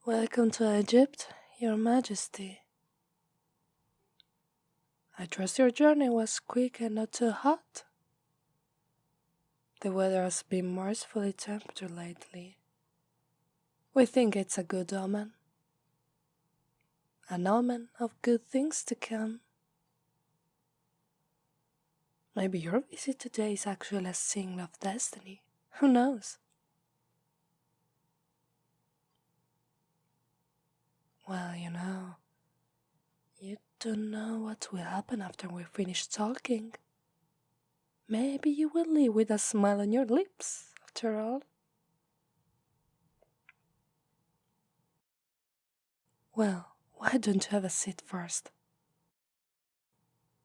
Welcome to Egypt, Your Majesty. I trust your journey was quick and not too hot. The weather has been mercifully tempered lately. We think it's a good omen. An omen of good things to come. Maybe your visit today is actually a signal of destiny. Who knows? Well, you don't know what will happen after we finish talking. Maybe you will leave with a smile on your lips, after all. Well, why don't you have a seat first?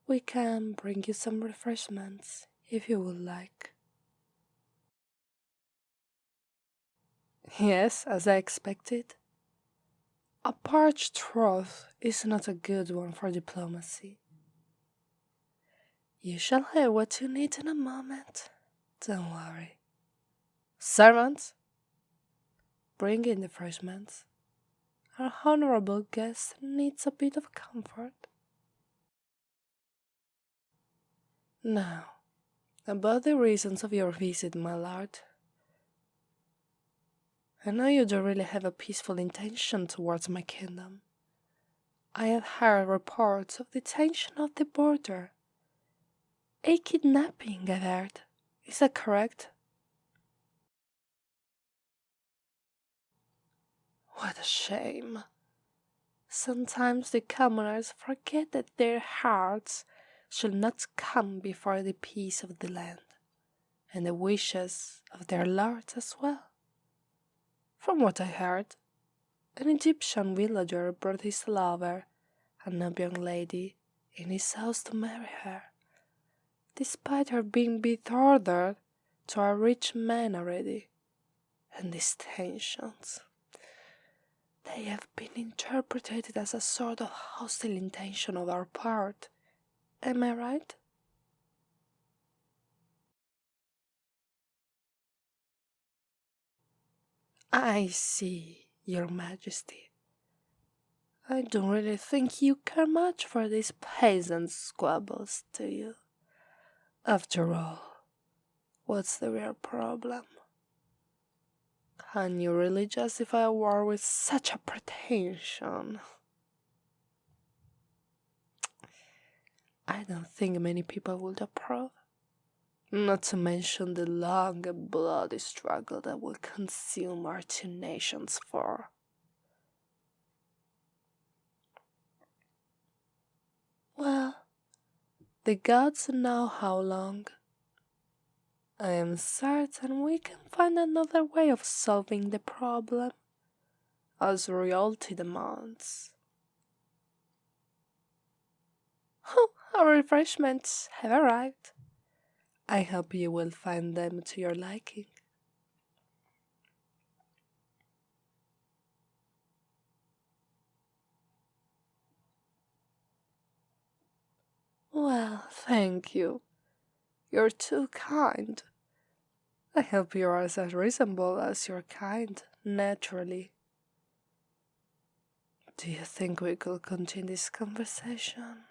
We can bring you some refreshments, if you would like. Yes, as I expected. A parched trough is not a good one for diplomacy. You shall have what you need in a moment. Don't worry. Servants, bring in the refreshments. Our honorable guest needs a bit of comfort. Now, about the reasons of your visit, my lord. I know you don't really have a peaceful intention towards my kingdom. I have heard reports of the tension of the border. A kidnapping, I've heard. Is that correct? What a shame. Sometimes the commoners forget that their hearts shall not come before the peace of the land, and the wishes of their lords as well. From what I heard, an Egyptian villager brought his lover, a young lady, in his house to marry her, despite her being betrothed to a rich man already. And these tensions, they have been interpreted as a sort of hostile intention on our part. Am I right? I see, Your Majesty. I don't really think you care much for these peasant squabbles, do you? After all, what's the real problem? Can you really justify a war with such a pretension? I don't think many people would approve. Not to mention the long and bloody struggle that will consume our two nations for. Well, the gods know how long. I am certain we can find another way of solving the problem, as royalty demands. Oh, our refreshments have arrived. I hope you will find them to your liking. Well, thank you. You're too kind. I hope you are as reasonable as you're kind, naturally. Do you think we could continue this conversation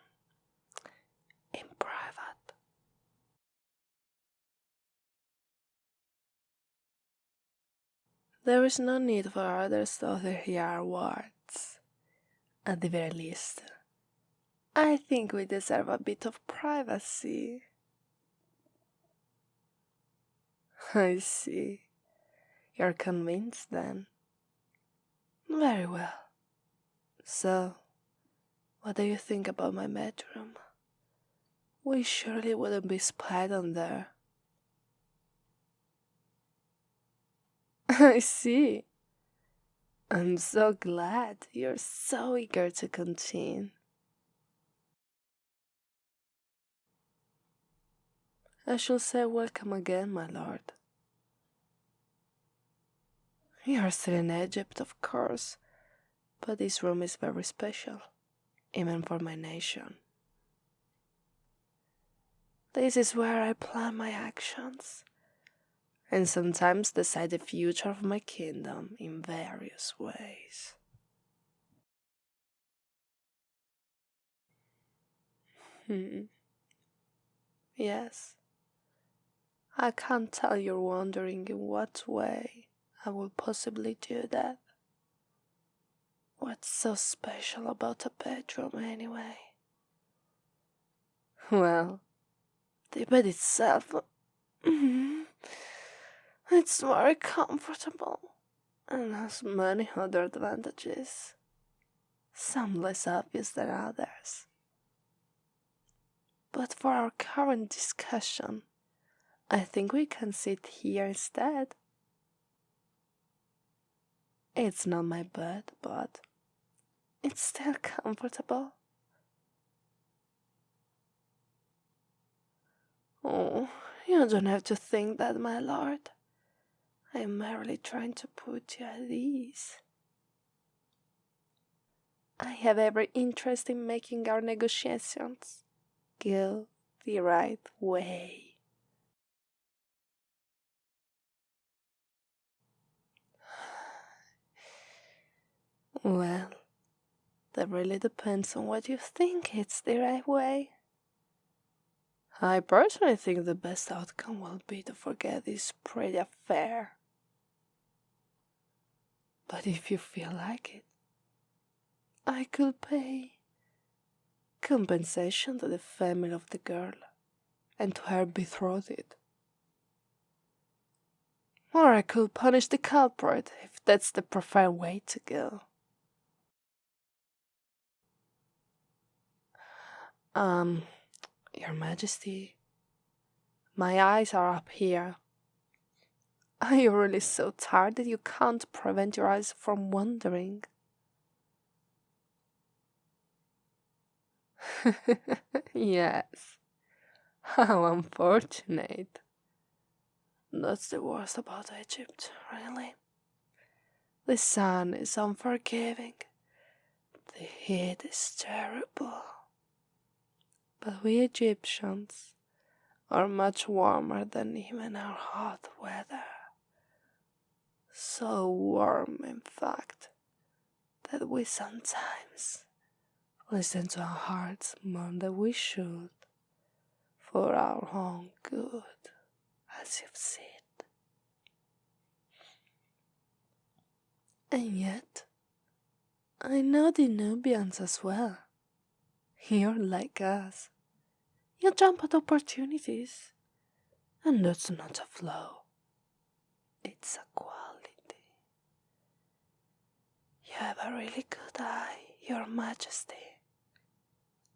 in private? There is no need for others to overhear words. At the very least, I think we deserve a bit of privacy. I see. You're convinced then. Very well. So, what do you think about my bedroom? We surely wouldn't be spied on there. I see. I'm so glad you're so eager to continue. I shall say welcome again, my lord. You're still in Egypt, of course, but this room is very special, even for my nation. This is where I plan my actions, and sometimes decide the future of my kingdom in various ways. Yes. I can't tell you're wondering in what way I will possibly do that. What's so special about a bedroom anyway? Well, the bed itself, it's very comfortable and has many other advantages, some less obvious than others. But for our current discussion, I think we can sit here instead. It's not my bed, but it's still comfortable. Oh, you don't have to think that, my lord. I'm merely trying to put you at ease. I have every interest in making our negotiations go the right way. Well, that really depends on what you think it's the right way. I personally think the best outcome will be to forget this pretty affair. But if you feel like it, I could pay compensation to the family of the girl and to her betrothed. Or I could punish the culprit if that's the preferred way to go. Your Majesty, my eyes are up here. Are you really so tired that you can't prevent your eyes from wandering? Yes. How unfortunate. That's the worst about Egypt, really. The sun is unforgiving. The heat is terrible. But we Egyptians are much warmer than even our hot weather. So warm, in fact, that we sometimes listen to our hearts more than we should, for our own good, as you've seen. And yet, I know the Nubians as well. You're like us. You jump at opportunities, and that's not a flaw. It's a quality. You have a really good eye, Your Majesty.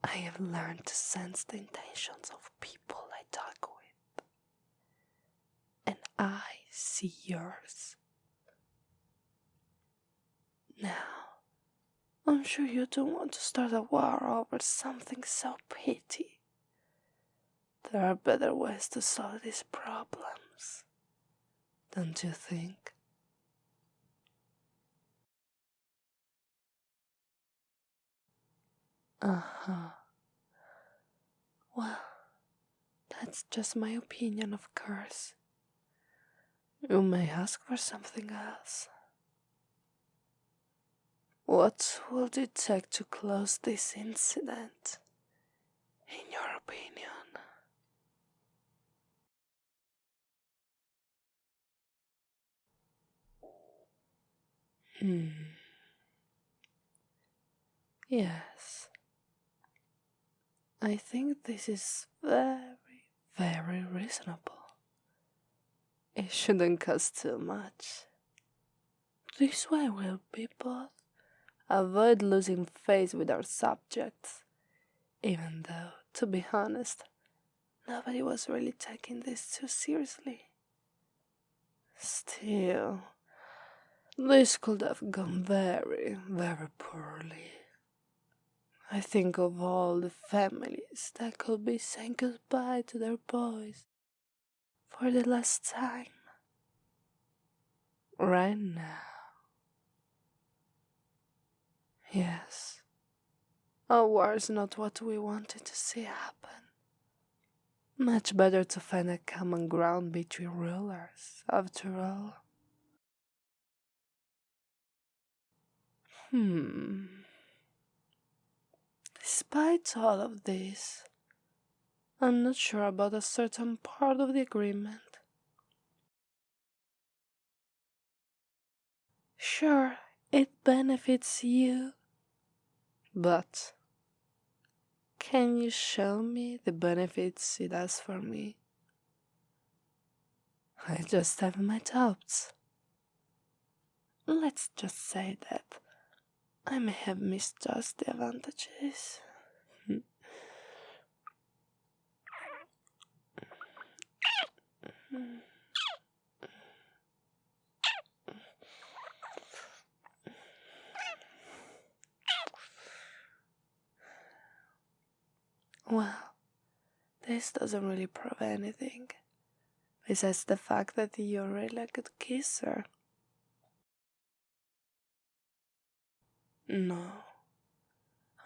I have learned to sense the intentions of people I talk with, and I see yours. Now, I'm sure you don't want to start a war over something so petty. There are better ways to solve these problems, don't you think? Uh-huh. Well, that's just my opinion, of course. You may ask for something else. What would it take to close this incident, in your opinion? Yes. I think this is very, very reasonable. It shouldn't cost too much. This way we'll be both avoid losing face with our subjects, even though, to be honest, nobody was really taking this too seriously. Still, this could have gone very, very poorly. I think of all the families that could be saying goodbye to their boys for the last time. Right now. Yes, a war is not what we wanted to see happen. Much better to find a common ground between rulers, after all. Despite all of this, I'm not sure about a certain part of the agreement. Sure, it benefits you, but can you show me the benefits it has for me? I just have my doubts. Let's just say that I may have misjudged the advantages. Well, this doesn't really prove anything, besides the fact that you're really a good kisser. No,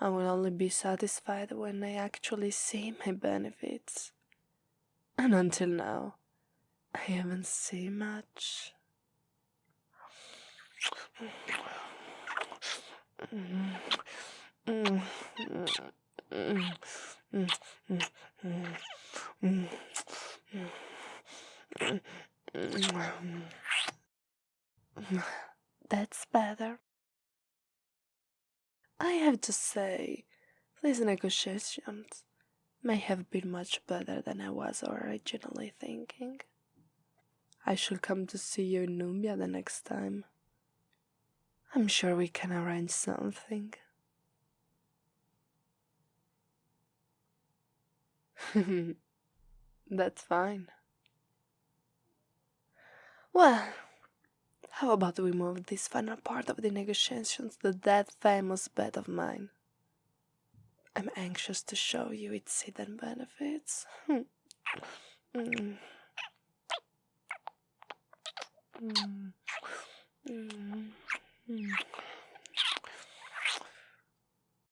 I will only be satisfied when I actually see my benefits. And until now, I haven't seen much. That's better. I have to say, these negotiations may have been much better than I was originally thinking. I shall come to see you in Nubia the next time. I'm sure we can arrange something. That's fine. Well, how about we move this final part of the negotiations to that famous bet of mine? I'm anxious to show you its hidden benefits. Mm.